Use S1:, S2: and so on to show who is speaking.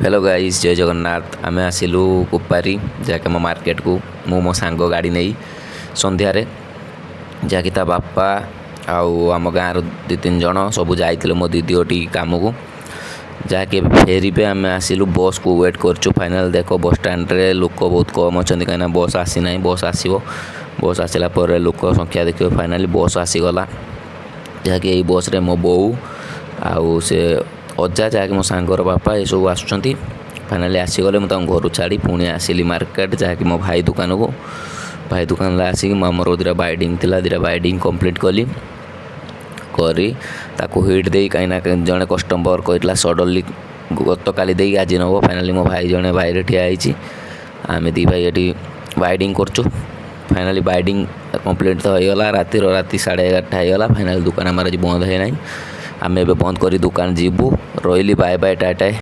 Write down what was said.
S1: Hello guys जय जगन्नाथ आमे आसिलु कुपारी जहाँकि मो मार्केट को मो सांग गाड़ी नहीं संध्यारे जहाँकि ता बापा आउ आम गाँव दु तीन जन सब जाइए मो दीदी काम को जहाँकि फेरीबे आम आसिलु बस को वेट करचु फाइनाल देख बस स्टैंड रे लोक बहुत कम अच्छा कहीं बस आसी ना बस आसो बस आसला लोक संख्या देखिए फाइनाली बस आसीगला जहाँकि यही बस रे मो बोऊ आउ से अजा जहाँकि मो सांगर बापा ये सब आसुँच फाइनाली आसीगले मुझे घर छाड़ी पुणी आसिली मार्केट जहाँकि मो भाई दुकान को भाई दुकान आसिक मोर दुटा बाइडिंग थी दुटा बाइडिंग कम्प्लीट कली करी ताकू हिट दे कहीं जड़े कस्टमर कहला सडनली गत काली दे आज नब फाइनाली मो भाई जड़े भाई ठिया आम दी भाई ये बाइडिंग करचु फाइनाली बाइडिंग कम्प्लीट तो होगा राति 11:30 होगा फाइनाली दुकान आम आज बंद है ना आम ए बंद कर दुकान जीवु रही बाय बाय टाटा।